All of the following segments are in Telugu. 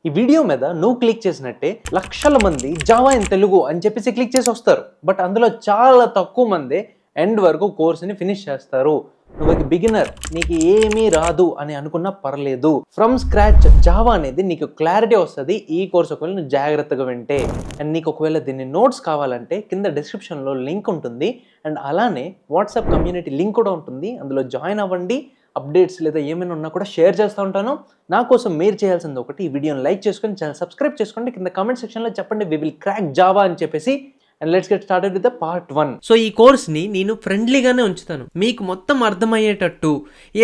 ఈ వీడియో మీద నువ్వు క్లిక్ చేసినట్టే లక్షల మంది జావా ఇన్ తెలుగు అని చెప్పేసి క్లిక్ చేసి వస్తారు. బట్ అందులో చాలా తక్కువ మంది ఎండ్ వరకు కోర్సుని ఫినిష్ చేస్తారు. నువ్వు ఒక బిగినర్, నీకు ఏమీ రాదు అని అనుకున్నా పర్లేదు. ఫ్రమ్ స్క్రాచ్ జావా అనేది నీకు క్లారిటీ వస్తుంది ఈ కోర్స్ ఒకవేళ నువ్వు జాగ్రత్తగా వింటే. అండ్ నీకు ఒకవేళ దీన్ని నోట్స్ కావాలంటే కింద డిస్క్రిప్షన్లో లింక్ ఉంటుంది. అండ్ అలానే వాట్సాప్ కమ్యూనిటీ లింక్ కూడా ఉంటుంది, అందులో జాయిన్ అవ్వండి. అప్డేట్స్ లేదా ఏమైనా ఉన్నా కూడా షేర్ చేస్తూ ఉంటాను. నా కోసం మీరు చేయాల్సింది ఒకటి, ఈ వీడియోని లైక్ చేసుకొని ఛానల్ సబ్స్క్రైబ్ చేసుకోండి. కింద కామెంట్ సెక్షన్లో చెప్పండి వి విల్ క్రాక్ జావా అని చెప్పేసి. And let's get started with the part 1. So ఈ కోర్స్ని నేను ఫ్రెండ్లీగానే ఉంచుతాను, మీకు మొత్తం అర్థమయ్యేటట్టు.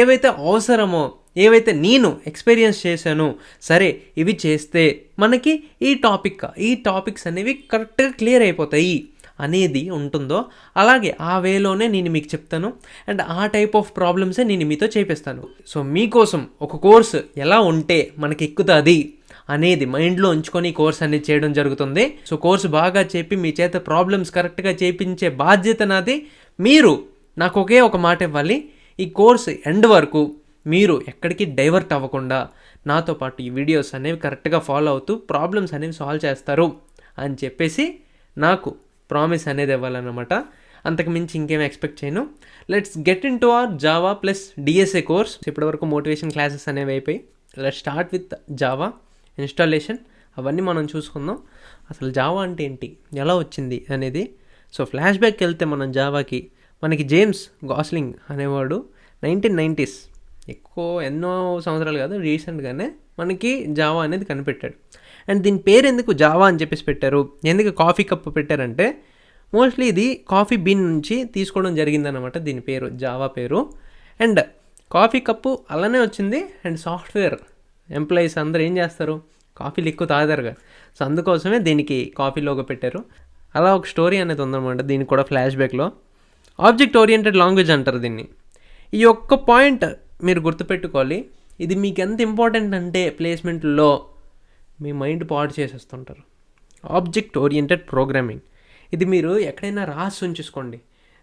ఏవైతే అవసరమో, ఏవైతే నేను ఎక్స్పీరియన్స్ చేశాను, సరే ఇవి చేస్తే మనకి ఈ టాపిక్స్ అనేవి కరెక్ట్గా క్లియర్ అయిపోతాయి అనేది ఉంటుందో అలాగే ఆ వేలోనే నేను మీకు చెప్తాను. అండ్ ఆ టైప్ ఆఫ్ ప్రాబ్లమ్సే నేను మీతో చేపిస్తాను. సో మీకోసం ఒక కోర్స్ ఎలా ఉంటే మనకి ఎక్కుతుంది అనేది మైండ్లో ఉంచుకొని కోర్స్ అనేది చేయడం జరుగుతుంది. సో కోర్సు బాగా చెప్పి మీ చేత ప్రాబ్లమ్స్ కరెక్ట్గా చేయించే బాధ్యత నాది. మీరు నాకు ఒకే ఒక మాట ఇవ్వాలి, ఈ కోర్సు ఎండ్ వరకు మీరు ఎక్కడికి డైవర్ట్ అవ్వకుండా నాతో పాటు ఈ వీడియోస్ అనేవి కరెక్ట్గా ఫాలో అవుతూ ప్రాబ్లమ్స్ అనేవి సాల్వ్ చేస్తారు అని చెప్పేసి నాకు ప్రామిస్ అనేది ఇవ్వాలన్నమాట. అంతకు మించి ఇంకేం ఎక్స్పెక్ట్ చేయను. Let's get in to our Java plus DSA course. ఇప్పటివరకు మోటివేషన్ క్లాసెస్ అనేవి అయిపోయి let's start with Java installation. అవన్నీ మనం చూసుకుందాం. అసలు జావా అంటే ఏంటి, ఎలా వచ్చింది అనేది. సో ఫ్లాష్ బ్యాక్కి వెళ్తే మనం జావాకి, మనకి జేమ్స్ గాస్లింగ్ అనేవాడు 1990s, ఎన్నో సంవత్సరాలు కాదు, రీసెంట్గానే మనకి జావా అనేది కనిపెట్టాడు. అండ్ దీని పేరు ఎందుకు జావా అని చెప్పేసి పెట్టారు, ఎందుకు కాఫీ కప్ పెట్టారంటే మోస్ట్లీ ఇది కాఫీ బీన్ నుంచి తీసుకోవడం జరిగిందనమాట దీని పేరు, జావా పేరు. అండ్ కాఫీ కప్పు అలానే వచ్చింది. అండ్ సాఫ్ట్వేర్ ఎంప్లాయీస్ అందరూ ఏం చేస్తారు, కాఫీలు ఎక్కువ తాగారుగా, సో అందుకోసమే దీనికి కాఫీ లోగో పెట్టారు. అలా ఒక స్టోరీ అనేది ఉందన్నమాట దీనికి కూడా ఫ్లాష్ బ్యాక్లో. ఆబ్జెక్ట్ ఓరియంటెడ్ లాంగ్వేజ్ అంటారు దీన్ని. ఈ ఒక్క పాయింట్ మీరు గుర్తుపెట్టుకోవాలి. ఇది మీకు ఎంత ఇంపార్టెంట్ అంటే ప్లేస్మెంట్లో మీ మైండ్ పాడు చేసేస్తుంటారు. ఆబ్జెక్ట్ ఓరియంటెడ్ ప్రోగ్రామింగ్, ఇది మీరు ఎక్కడైనా రాసి ఉంచేసుకోండి.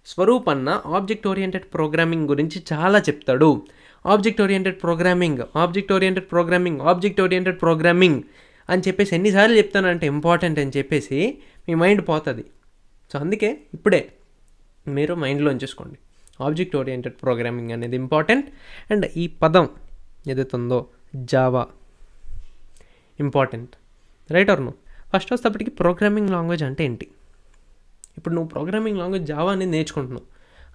స్వరూప్ అన్న ఆబ్జెక్ట్ ఓరియంటెడ్ ప్రోగ్రామింగ్ గురించి చాలా చెప్తాడు. ఆబ్జెక్ట్ ఓరియంటెడ్ ప్రోగ్రామింగ్ అని చెప్పేసి ఎన్నిసార్లు చెప్తానంటే ఇంపార్టెంట్ అని చెప్పేసి మీ మైండ్ పోతుంది. సో అందుకే ఇప్పుడే మీరు మైండ్లో ఉంచేసుకోండి, ఆబ్జెక్ట్ ఓరియంటెడ్ ప్రోగ్రామింగ్ అనేది ఇంపార్టెంట్. అండ్ ఈ పదం ఏదైతే ఉందో Java important, right or no? First వచ్చేటప్పటికి ప్రోగ్రామింగ్ లాంగ్వేజ్ అంటే ఏంటి. ఇప్పుడు నువ్వు ప్రోగ్రామింగ్ లాంగ్వేజ్ జావా అనేది నేర్చుకుంటున్నావు.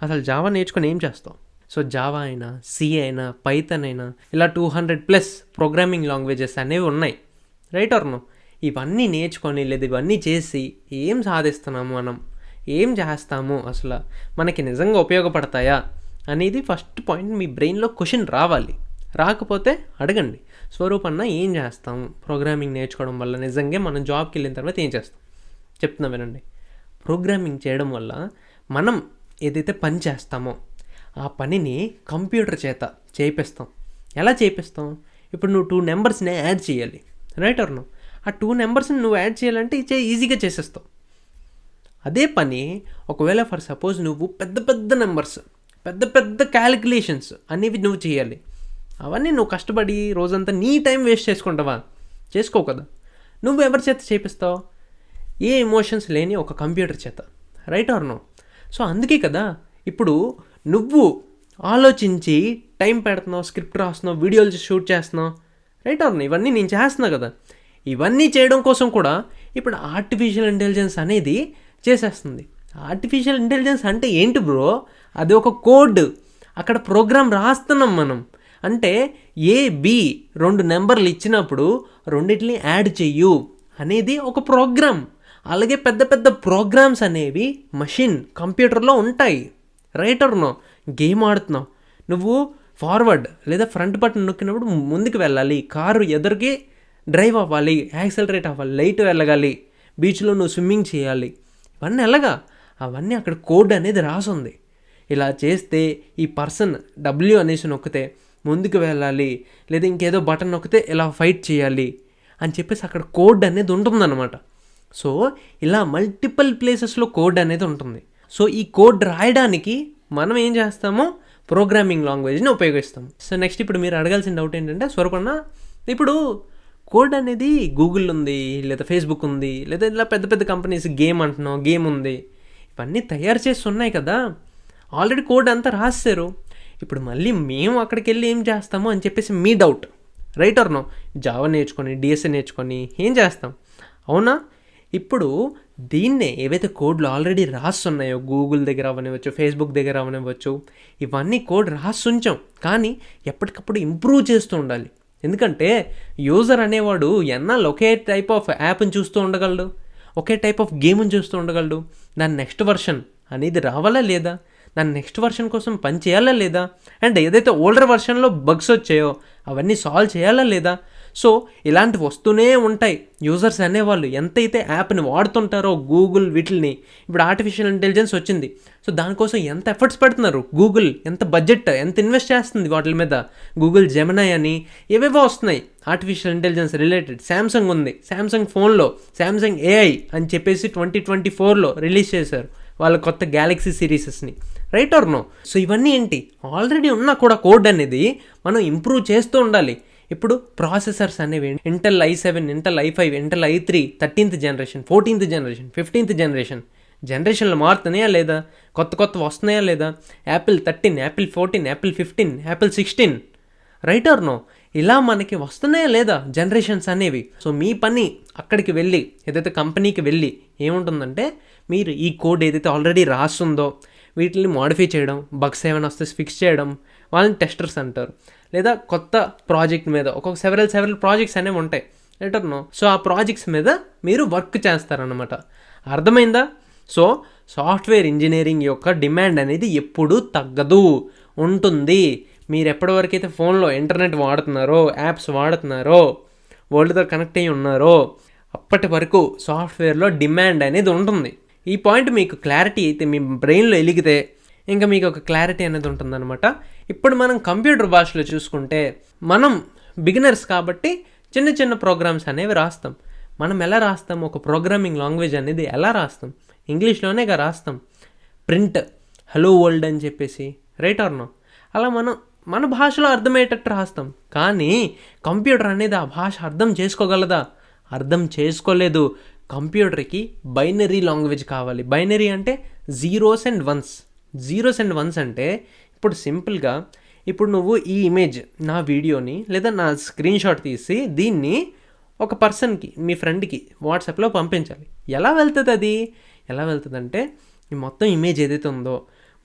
అసలు జావా నేర్చుకొని ఏం చేస్తావు? సో జావా అయినా, సి అయినా, పైథాన్ అయినా, ఇలా 200+ ప్రోగ్రామింగ్ లాంగ్వేజెస్ అనేవి ఉన్నాయి, రైట్ ఆర్ నో? ఇవన్నీ నేర్చుకొని లేదా ఇవన్నీ చేసి ఏం సాధిస్తున్నాము, మనం ఏం చేస్తాము, అసలు మనకి నిజంగా ఉపయోగపడతాయా అనేది ఫస్ట్ పాయింట్ మీ బ్రెయిన్లో క్వశ్చన్ రావాలి. రాకపోతే అడగండి, స్వరూప్ అన్న ఏం చేస్తాము ప్రోగ్రామింగ్ నేర్చుకోవడం వల్ల, నిజంగా మనం జాబ్కి వెళ్ళిన తర్వాత ఏం చేస్తాం చెప్తున్నా వినండి. ప్రోగ్రామింగ్ చేయడం వల్ల మనం ఏదైతే పని చేస్తామో ఆ పనిని కంప్యూటర్ చేత చేపిస్తాం. ఎలా చేపిస్తాం? ఇప్పుడు నువ్వు 2 నెంబర్స్ని యాడ్ చేయాలి, రైట్ ఆర్ నో? ఆ 2 నెంబర్స్ని నువ్వు యాడ్ చేయాలంటే ఈజీగా చేసేస్తావు. అదే పని ఒకవేళ ఫర్ సపోజ్ నువ్వు పెద్ద నెంబర్స్, పెద్ద క్యాలిక్యులేషన్స్ అనేవి నువ్వు చేయాలి. అవన్నీ నువ్వు కష్టపడి రోజంతా నీ టైం వేస్ట్ చేసుకుంటావా? చేసుకో కదా. నువ్వు ఎవరి చేత చేపిస్తావు? ఏ ఎమోషన్స్ లేని ఒక కంప్యూటర్ చేత, రైట్ ఆర్ నో? సో అందుకే కదా ఇప్పుడు నువ్వు ఆలోచించి టైం పెడుతున్నావు, స్క్రిప్ట్ రాస్తున్నావు, వీడియోలు షూట్ చేస్తున్నావు, రైట్ ఆర్ నో? ఇవన్నీ నేను చేస్తున్నా కదా. ఇవన్నీ చేయడం కోసం కూడా ఇప్పుడు ఆర్టిఫిషియల్ ఇంటెలిజెన్స్ అనేది చేసేస్తుంది. ఆర్టిఫిషియల్ ఇంటెలిజెన్స్ అంటే ఏంటి బ్రో? అది ఒక కోడ్, అక్కడ ప్రోగ్రామ్ రాస్తున్నాం మనం. అంటే AB 2 నెంబర్లు ఇచ్చినప్పుడు రెండిటిని యాడ్ చెయ్యు అనేది ఒక ప్రోగ్రామ్. అలాగే పెద్ద ప్రోగ్రామ్స్ అనేవి మషిన్ కంప్యూటర్లో ఉంటాయి, రైట్ ఆర్ నో? గేమ్ ఆడుతున్నావు, నువ్వు ఫార్వర్డ్ లేదా ఫ్రంట్ బటన్ నొక్కినప్పుడు ముందుకు వెళ్ళాలి, కారు ఎదురుకి డ్రైవ్ అవ్వాలి, యాక్సలరేట్ అవ్వాలి, లైట్ వెళ్ళగాలి, బీచ్లో నువ్వు స్విమ్మింగ్ చేయాలి. ఇవన్నీ ఎలాగా? అవన్నీ అక్కడ కోడ్ అనేది రాసుంది. ఇలా చేస్తే ఈ పర్సన్ W అనేసి నొక్కితే ముందుకు వెళ్ళాలి, లేదా ఇంకేదో బటన్ నొక్కితే ఇలా ఫైట్ చేయాలి అని చెప్పేసి అక్కడ కోడ్ అనేది ఉంటుందన్నమాట. సో ఇలా మల్టిపుల్ ప్లేసెస్లో కోడ్ అనేది ఉంటుంది. సో ఈ కోడ్ రాయడానికి మనం ఏం చేస్తామో ప్రోగ్రామింగ్ లాంగ్వేజ్ని ఉపయోగిస్తాం. సో నెక్స్ట్ ఇప్పుడు మీరు అడగాల్సిన డౌట్ ఏంటంటే, స్వరూపన్న ఇప్పుడు కోడ్ అనేది గూగుల్ ఉంది, లేదా ఫేస్బుక్ ఉంది, లేదా ఇలా పెద్ద పెద్ద కంపెనీస్ గేమ్ అంటున్నాం, గేమ్ ఉంది, ఇవన్నీ తయారు చేసి ఉన్నాయి కదా, ఆల్రెడీ కోడ్ అంతా రాశారు. ఇప్పుడు మళ్ళీ మేము అక్కడికి వెళ్ళి ఏం చేస్తాము అని చెప్పేసి మీ doubt, right or no? Java నేర్చుకొని డిఎస్ఏ నేర్చుకొని ఏం చేస్తాం, అవునా? ఇప్పుడు దీన్నే ఏవైతే కోడ్లు ఆల్రెడీ రాస్తున్నాయో, గూగుల్ దగ్గర అవనివ్వచ్చు, ఫేస్బుక్ దగ్గర అవనివ్వచ్చు, ఇవన్నీ కోడ్ రాసుంచాం, కానీ ఎప్పటికప్పుడు ఇంప్రూవ్ చేస్తూ ఉండాలి. ఎందుకంటే యూజర్ అనేవాడు ఎన్నాళ్ళు ఒకే టైప్ ఆఫ్ యాప్ని చూస్తూ ఉండగలడు, ఒకే టైప్ ఆఫ్ గేమ్ని చూస్తూ ఉండగలడు. దాని నెక్స్ట్ వర్షన్ అనేది రావాలా లేదా, దాని నెక్స్ట్ వర్షన్ కోసం పని చేయాలా లేదా, అండ్ ఏదైతే ఓల్డర్ వర్షన్లో బగ్స్ వచ్చాయో అవన్నీ సాల్వ్ చేయాలా లేదా. సో ఇలాంటివి వస్తూనే ఉంటాయి. యూజర్స్ అనేవాళ్ళు ఎంతైతే యాప్ని వాడుతుంటారో గూగుల్ వీటిని, ఇప్పుడు ఆర్టిఫిషియల్ ఇంటెలిజెన్స్ వచ్చింది, సో దానికోసం ఎంత ఎఫర్ట్స్ పెడుతున్నారు గూగుల్, ఎంత బడ్జెట్, ఎంత ఇన్వెస్ట్ చేస్తుంది వాటి మీద. గూగుల్ జెమినై అని ఏవేవో వస్తున్నాయి ఆర్టిఫిషియల్ ఇంటెలిజెన్స్ రిలేటెడ్. శాంసంగ్ ఉంది, శాంసంగ్ ఫోన్లో శాంసంగ్ ఏఐ అని చెప్పేసి 2024లో రిలీజ్ చేశారు వాళ్ళ కొత్త గ్యాలక్సీ సిరీసెస్ని, రైట్ ఆర్ నో? సో ఇవన్నీ ఏంటి, ఆల్రెడీ ఉన్న కూడా కోడ్ అనేది మనం ఇంప్రూవ్ చేస్తూ ఉండాలి. ఇప్పుడు ప్రాసెసర్స్ అనేవి Intel i7, Intel i5, Intel i3, 13th generation, 14th generation, 15th జనరేషన్లు మారుతున్నాయా లేదా, కొత్త వస్తున్నాయా లేదా, Apple 13, Apple 14, Apple 15, Apple 16, right or no? ఇలా మనకి వస్తున్నాయా లేదా జనరేషన్స్ అనేవి. సో మీ పని అక్కడికి వెళ్ళి, ఏదైతే కంపెనీకి వెళ్ళి ఏముంటుందంటే, మీరు ఈ కోడ్ ఏదైతే ఆల్రెడీ రాస్తుందో వీటిని మోడిఫై చేయడం, బగ్స్ ఏమైనా వస్తే ఫిక్స్ చేయడం, వాళ్ళని టెస్టర్స్ అంటారు. లేదా కొత్త ప్రాజెక్ట్ మీద ఒక్కొక్క సెవెరల్ ప్రాజెక్ట్స్ అనేవి ఉంటాయి, రైట్ ఆర్ నో? సో ఆ ప్రాజెక్ట్స్ మీద మీరు వర్క్ చేస్తారన్నమాట. అర్థమైందా? సో సాఫ్ట్వేర్ ఇంజనీరింగ్ యొక్క డిమాండ్ అనేది ఎప్పుడూ తగ్గదు, ఉంటుంది. మీరు ఎప్పటి వరకు అయితే ఫోన్లో ఇంటర్నెట్ వాడుతున్నారో, యాప్స్ వాడుతున్నారో, వరల్డ్తో కనెక్ట్ అయ్యి ఉన్నారో, అప్పటి వరకు సాఫ్ట్వేర్లో డిమాండ్ అనేది ఉంటుంది. ఈ పాయింట్ మీకు క్లారిటీ అయితే మీ బ్రెయిన్లో ఎలిగితే ఇంకా మీకు ఒక క్లారిటీ అనేది ఉంటుందన్నమాట. ఇప్పుడు మనం కంప్యూటర్ భాషలో చూసుకుంటే, మనం బిగినర్స్ కాబట్టి చిన్న ప్రోగ్రామ్స్ అనేవి రాస్తాం. మనం ఎలా రాస్తాం, ఒక ప్రోగ్రామింగ్ లాంగ్వేజ్ అనేది ఎలా రాస్తాం, ఇంగ్లీష్లోనేగా రాస్తాం. ప్రింట్ హలో వరల్డ్ అని చెప్పేసి, రైట్ ఆర్ నో? అలా మన భాషలో అర్థమయ్యేటట్టు రాస్తాం. కానీ కంప్యూటర్ అనేది ఆ భాష అర్థం చేసుకోగలదా? అర్థం చేసుకోలేదు. కంప్యూటర్కి బైనరీ లాంగ్వేజ్ కావాలి. బైనరీ అంటే జీరోస్ అండ్ వన్స్ అంటే, ఇప్పుడు సింపుల్గా ఇప్పుడు నువ్వు ఈ ఇమేజ్, నా వీడియోని లేదా నా స్క్రీన్ షాట్ తీసి దీన్ని ఒక పర్సన్కి, మీ ఫ్రెండ్కి వాట్సాప్లో పంపించాలి. ఎలా వెళ్తుంది అంటే, ఈ మొత్తం ఇమేజ్ ఏదైతే ఉందో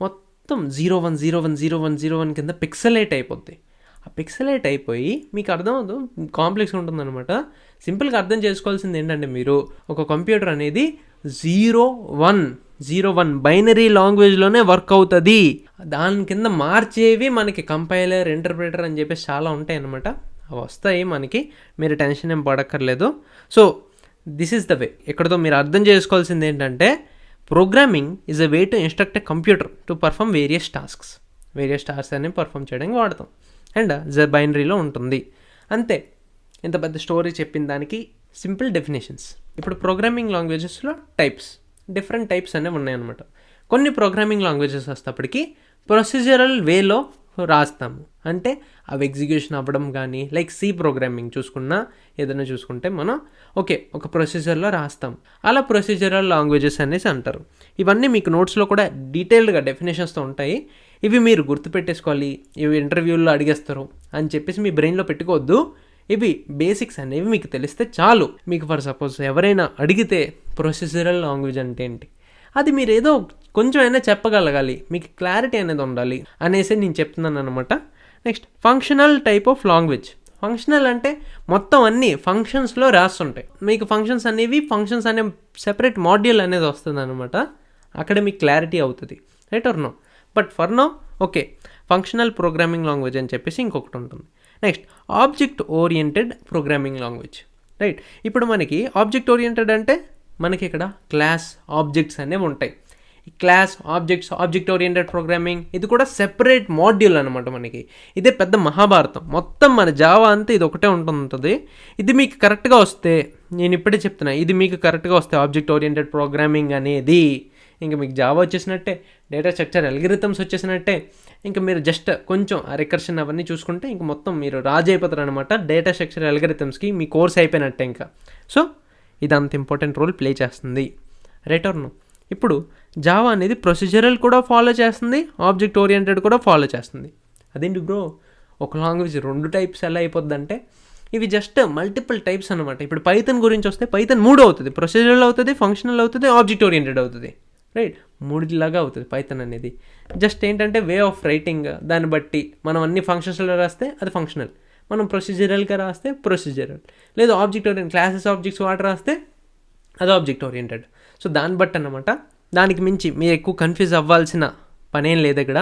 మొత్తం 01010101 కింద పిక్సలేట్ అయిపోద్ది. ఆ పిక్సలేట్ అయిపోయి మీకు అర్థమవుతుంది, కాంప్లెక్స్ ఉంటుందన్నమాట. సింపుల్గా అర్థం చేసుకోవాల్సింది ఏంటంటే, మీరు ఒక కంప్యూటర్ అనేది 0101 బైనరీ లాంగ్వేజ్లోనే వర్క్ అవుతుంది. దాని కింద మార్చేవి మనకి కంపైలర్, ఇంటర్ప్రిటర్ అని చెప్పేసి చాలా ఉంటాయి అన్నమాట. అవి వస్తాయి మనకి, మీరు టెన్షన్ ఏం పడక్కర్లేదు. So this is the way. ఇక్కడతో మీరు అర్థం చేసుకోవాల్సింది ఏంటంటే, programming is a way to instruct a computer to perform various tasks అనేవి పర్ఫామ్ చేయడానికి వాడతాం. అండ్ బైనరీలో ఉంటుంది అంతే. ఇంత పెద్ద స్టోరీ చెప్పిన దానికి సింపుల్ డెఫినేషన్స్. ఇప్పుడు ప్రోగ్రామింగ్ లాంగ్వేజెస్లో డిఫరెంట్ టైప్స్ అనేవి ఉన్నాయన్నమాట. కొన్ని ప్రోగ్రామింగ్ లాంగ్వేజెస్ వస్తేప్పటికి ప్రొసీజరల్ వేలో రాస్తాము, అంటే అవి ఎగ్జిక్యూషన్ అవ్వడం కానీ, లైక్ సి ప్రోగ్రామింగ్ ఏదైనా చూసుకుంటే మనం ఒక ప్రొసీజర్లో రాస్తాం. అలా ప్రొసీజరల్ లాంగ్వేజెస్ అనేసి అంటారు. ఇవన్నీ మీకు నోట్స్లో కూడా డీటెయిల్డ్గా డెఫినేషన్స్తో ఉంటాయి. ఇవి మీరు గుర్తుపెట్టేసుకోవాలి, ఇవి ఇంటర్వ్యూల్లో అడిగేస్తారు అని చెప్పేసి మీ బ్రెయిన్లో పెట్టుకోవద్దు. ఇవి బేసిక్స్ అనేవి మీకు తెలిస్తే చాలు. మీకు ఫర్ సపోజ్ ఎవరైనా అడిగితే ప్రొసీజరల్ లాంగ్వేజ్ అంటే ఏంటి, అది మీరు ఏదో కొంచెం అయినా చెప్పగలగాలి, మీకు క్లారిటీ అనేది ఉండాలి అనేసి నేను చెప్తున్నాను అనమాట. Next functional type of language. Functional అంటే మొత్తం అన్ని ఫంక్షన్స్లో రాస్తుంటాయి. మీకు ఫంక్షన్స్ అనే సెపరేట్ మాడ్యూల్ అనేది వస్తుంది అనమాట. అక్కడ మీకు క్లారిటీ అవుతుంది, right or no? But for no functional programming language అని చెప్పేసి ఇంకొకటి ఉంటుంది. Next object oriented programming language, right? ఇప్పుడు మనకి ఆబ్జెక్ట్ ఓరియంటెడ్ అంటే మనకి ఇక్కడ క్లాస్ ఆబ్జెక్ట్స్ అనేవి ఉంటాయి. ఈ క్లాస్ ఆబ్జెక్ట్ ఓరియంటెడ్ ప్రోగ్రామింగ్ ఇది కూడా సెపరేట్ మాడ్యూల్ అనమాట. మనకి ఇదే పెద్ద మహాభారతం. మొత్తం మన జావా అంతా ఇది ఒకటే ఉంటుంది. ఇది మీకు కరెక్ట్గా వస్తే, నేను ఇప్పుడే చెప్తున్నా, ఇది మీకు కరెక్ట్గా వస్తే ఆబ్జెక్ట్ ఓరియంటెడ్ ప్రోగ్రామింగ్ అనేది ఇంకా మీకు జావా వచ్చేసినట్టే, డేటా స్ట్రక్చర్ అల్గరిథమ్స్ వచ్చేసినట్టే. ఇంకా మీరు జస్ట్ కొంచెం ఆ రికర్షన్ అవన్నీ చూసుకుంటే ఇంక మొత్తం మీరు రాజు అయిపోతారు అనమాట డేటా స్ట్రక్చర్ అల్గరిథమ్స్కి. మీ కోర్స్ అయిపోయినట్టే ఇంకా. సో ఇది అంత ఇంపార్టెంట్ రోల్ ప్లే చేస్తుంది. Right or no? ఇప్పుడు జావా అనేది ప్రొసీజరల్ కూడా ఫాలో చేస్తుంది, ఆబ్జెక్ట్ ఓరియంటెడ్ కూడా ఫాలో చేస్తుంది. అదేంటి బ్రో ఒక లాంగ్వేజ్ 2 టైప్స్ ఎలా అయిపోద్ది అంటే, ఇవి జస్ట్ మల్టిపుల్ టైప్స్ అనమాట. ఇప్పుడు పైథన్ గురించి వస్తే పైథన్ 3 అవుతుంది, ప్రొసీజరల్ అవుతుంది, ఫంక్షనల్ అవుతుంది, ఆబ్జెక్ట్ ఓరియంటెడ్ అవుతుంది. రైట్, 3లాగా అవుతుంది పైథన్ అనేది. జస్ట్ ఏంటంటే వే ఆఫ్ రైటింగ్, దాన్ని బట్టి మనం అన్ని ఫంక్షన్స్లో రాస్తే అది ఫంక్షనల్, మనం ప్రొసీజరల్గా రాస్తే ప్రొసీజరల్, లేదు ఆబ్జెక్ట్ ఓరియంటెడ్ క్లాసెస్ ఆబ్జెక్ట్స్ వాటి రాస్తే అది ఆబ్జెక్ట్ ఓరియంటెడ్. సో దాన్ని బట్టి అనమాట. దానికి మించి మీరు ఎక్కువ కన్ఫ్యూజ్ అవ్వాల్సిన పనేం లేదు ఇక్కడ.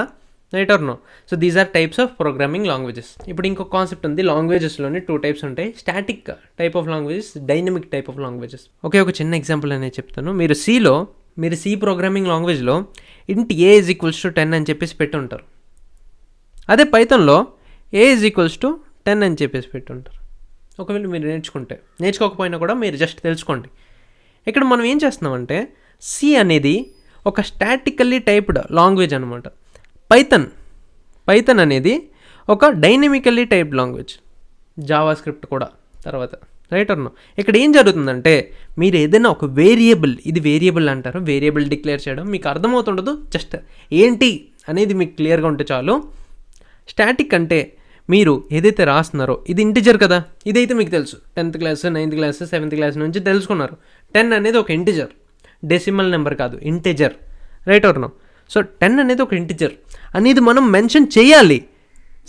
Right or no? So these are types of programming languages. ఇప్పుడు ఇంకొక కాన్సెప్ట్ ఉంది, లాంగ్వేజెస్లోనే 2 టైప్స్ ఉంటాయి, static type of languages, dynamic type of languages. ఒక చిన్న ఎగ్జాంపుల్ అనేది చెప్తాను. మీరు సి ప్రోగ్రామింగ్ లాంగ్వేజ్లో int a = 10 అని చెప్పేసి పెట్టి ఉంటారు. అదే పైథాన్లో a = 10 అని చెప్పేసి పెట్టి ఉంటారు. ఒకవేళ మీరు నేర్చుకోకపోయినా కూడా మీరు జస్ట్ తెలుసుకోండి. ఇక్కడ మనం ఏం చేస్తున్నామంటే, సి అనేది ఒక స్టాటికల్లీ టైప్డ్ లాంగ్వేజ్ అనమాట. పైథన్ అనేది ఒక dynamically typed language, JavaScript కూడా తర్వాత. Right or no? ఇక్కడ ఏం జరుగుతుందంటే, మీరు ఏదైనా ఒక ఇది వేరియబుల్ అంటారు, వేరియబుల్ డిక్లేర్ చేయడం మీకు అర్థమవుతుండదు, జస్ట్ ఏంటి అనేది మీకు క్లియర్గా ఉంటే చాలు. స్టాటిక్ అంటే మీరు ఏదైతే రాస్తున్నారో ఇది ఇంటిజర్ కదా, ఇదైతే మీకు తెలుసు, 10th class 9th class 7th class నుంచి తెలుసుకున్నారు. 10 అనేది ఒక ఇంటిజర్, డెసిమల్ నెంబర్ కాదు, integer. Right or no? So 10 అనేది ఒక ఇంటిజర్ అనేది మనం మెన్షన్ చేయాలి.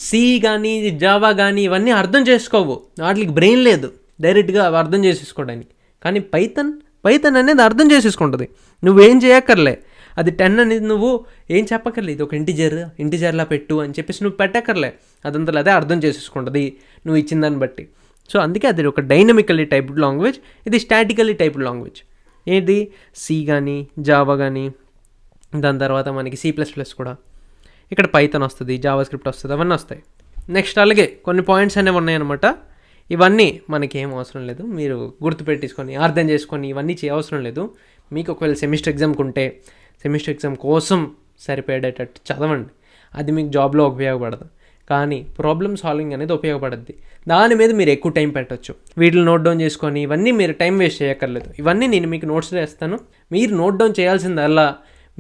సి కానీ జావా కానీ ఇవన్నీ అర్థం చేసుకోవు, వాటికి బ్రెయిన్ లేదు డైరెక్ట్గా అవి అర్థం చేసేసుకోవడానికి. కానీ పైథన్ అనేది అర్థం చేసేసుకుంటుంది, నువ్వేం చేయక్కర్లే. అది 10 అనేది నువ్వు ఏం చెప్పక్కర్లేదు, ఇది ఒక ఇంటిజర్లా పెట్టు అని చెప్పేసి నువ్వు పెట్టక్కర్లే, అదంతా అదే అర్థం చేసేసుకుంటుంది నువ్వు ఇచ్చిన దాన్ని బట్టి. సో అందుకే అది ఒక డైనమికల్లీ టైప్డ్ లాంగ్వేజ్, ఇది స్టాటికల్లీ టైప్డ్ లాంగ్వేజ్. ఏది సి కానీ జావా కానీ, దాని తర్వాత మనకి C++ కూడా, ఇక్కడ పైథాన్ వస్తుంది, జావా స్క్రిప్ట్ వస్తుంది, అవన్నీ వస్తాయి. నెక్స్ట్ అలాగే కొన్ని పాయింట్స్ అనేవి ఉన్నాయన్నమాట. ఇవన్నీ మనకి ఏం అవసరం లేదు, మీరు గుర్తుపెట్టేసుకొని అర్థం చేసుకొని ఇవన్నీ అవసరం లేదు. మీకు ఒకవేళ సెమిస్టర్ ఎగ్జామ్ కోసం సరిపడేటట్టు చదవండి, అది మీకు జాబ్లో ఉపయోగపడదు. కానీ ప్రాబ్లమ్ సాల్వింగ్ అనేది ఉపయోగపడుద్ది, దాని మీద మీరు ఎక్కువ టైం పెట్టవచ్చు. వీటిని నోట్ డౌన్ చేసుకొని ఇవన్నీ మీరు టైం వేస్ట్ చేయక్కర్లేదు. ఇవన్నీ నేను మీకు నోట్స్లో వేస్తాను, మీరు నోట్ డౌన్ చేయాల్సిందల్లా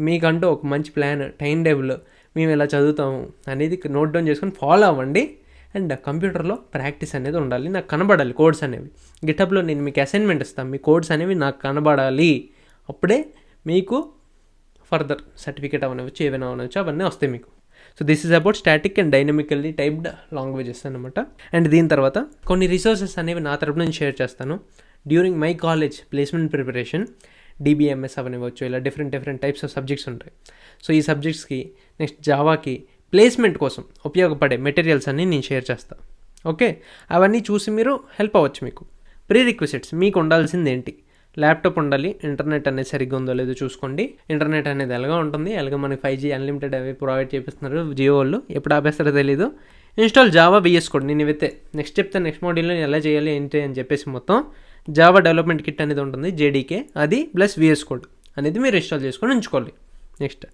మీకంటూ ఒక మంచి ప్లాన్, టైం టేబుల్, మేము ఇలా చదువుతాము అనేది నోట్ డౌన్ చేసుకొని ఫాలో అవ్వండి. అండ్ కంప్యూటర్లో ప్రాక్టీస్ అనేది ఉండాలి, నాకు కనబడాలి కోడ్స్ అనేవి. గిటబ్లో నేను మీకు అసైన్మెంట్ ఇస్తాను, మీ కోడ్స్ అనేవి నాకు కనబడాలి, అప్పుడే మీకు ఫర్దర్ సర్టిఫికేట్ అవనవచ్చు, ఏమైనా అవనవచ్చు, అవన్నీ వస్తాయి మీకు. So this is about static and dynamically typed languages అనమాట. అండ్ దీని తర్వాత కొన్ని రిసోర్సెస్ అనేవి నా తరపు నుంచి షేర్ చేస్తాను. During my college placement preparation, DBMS అవనివ్వచ్చు, ఇలా డిఫరెంట్ టైప్స్ ఆఫ్ సబ్జెక్ట్స్ ఉంటాయి. సో ఈ సబ్జెక్ట్స్కి నెక్స్ట్ జావాకి ప్లేస్మెంట్ కోసం ఉపయోగపడే మెటీరియల్స్ అన్నీ నేను షేర్ చేస్తాను. ఓకే, అవన్నీ చూసి మీరు హెల్ప్ అవ్వచ్చు. మీకు ప్రీరిక్విజిట్స్ మీకు ఉండాల్సింది ఏంటి? ల్యాప్టాప్ ఉండాలి, ఇంటర్నెట్ అనేది సరిగ్గా ఉందో లేదో చూసుకోండి. ఇంటర్నెట్ అనేది ఎలాగో ఉంటుంది, ఎలాగో మనకి 5G అన్లిమిటెడ్ అవి ప్రొవైడ్ చేపిస్తున్నారు జియో వాళ్ళు, ఎప్పుడు ఆపేస్తారో తెలీదు. ఇన్స్టాల్ జావా VS కోడ్ నేను ఇవైతే నెక్స్ట్ చెప్తే, నెక్స్ట్ మోడ్యూల్లో ఎలా చేయాలి ఏంటి అని చెప్పేసి మొత్తం జావా డెవలప్మెంట్ కిట్ అనేది ఉంటుంది, JDK, అది ప్లస్ VS కోడ్ అనేది మీరు ఇన్స్టాల్ చేసుకొని ఉంచుకోవాలి. నెక్స్ట్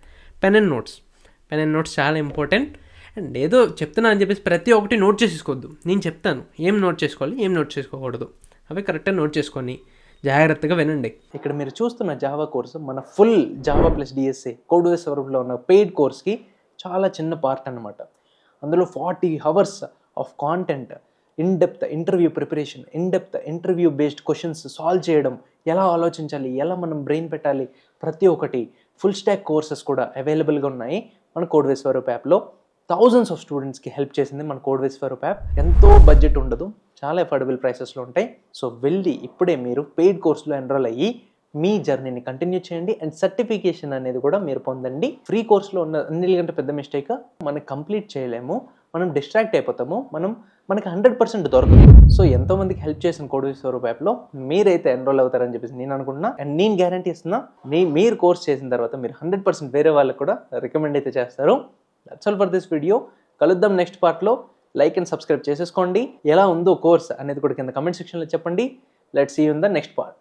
పెన్ అండ్ నోట్స్ చాలా ఇంపార్టెంట్. అండ్ ఏదో చెప్తున్నా అని చెప్పేసి ప్రతి ఒక్కటి నోట్ చేసుకోవద్దు, నేను చెప్తాను ఏం నోట్ చేసుకోవాలి, ఏం నోట్ చేసుకోకూడదు, అవి కరెక్ట్గా నోట్ చేసుకొని జాగ్రత్తగా వినండి. ఇక్కడ మీరు చూస్తున్న జావా కోర్సు మన ఫుల్ జావా ప్లస్ DSA కోడ్వేస్ వరకులో ఉన్న పెయిడ్ కోర్స్కి చాలా చిన్న పార్ట్ అనమాట. అందులో 40 hours of content, in depth interview preparation, in depth interview based questions solve చేయడం, ఎలా ఆలోచించాలి, ఎలా మనం బ్రెయిన్ పెట్టాలి, ప్రతి ఒక్కటి ఫుల్ స్టాక్ కోర్సెస్ కూడా అవైలబుల్గా ఉన్నాయి మన కోడ్వేస్ వరూప్ యాప్లో. థౌజండ్స్ ఆఫ్ స్టూడెంట్స్కి హెల్ప్ చేసింది మన కోడ్వేస్ వరూప్ యాప్. ఎంతో బడ్జెట్ ఉండదు, చాలా అఫోర్డబుల్ ప్రైసెస్లో ఉంటాయి. సో వెళ్ళి ఇప్పుడే మీరు పెయిడ్ కోర్సులో ఎన్రోల్ అయ్యి మీ జర్నీని కంటిన్యూ చేయండి. అండ్ సర్టిఫికేషన్ అనేది కూడా మీరు పొందండి. ఫ్రీ కోర్సులో ఉన్న అన్నిటికంటే పెద్ద మిస్టేక్, మనం కంప్లీట్ చేయలేము, మనం డిస్ట్రాక్ట్ అయిపోతాము, మనకి 100% దొరకదు. సో ఎంతోమందికి హెల్ప్ చేసిన కోడ్వేస్ వరూప్ యాప్లో మీరైతే ఎన్రోల్ అవుతారని చెప్పేసి నేను అనుకుంటున్నా. అండ్ నేను గ్యారంటీ ఇస్తున్నా, మీరు కోర్స్ చేసిన తర్వాత మీరు 100% వేరే వాళ్ళకి కూడా రికమెండ్ అయితే చేస్తారు. That's all for this video. కలుద్దాం నెక్స్ట్ పార్ట్లో. లైక్ అండ్ సబ్స్క్రైబ్ చేసేసుకోండి. ఎలా ఉందో కోర్స్ అనేది కూడా కింద కమెంట్ సెక్షన్లో చెప్పండి. Let's see you in the next part.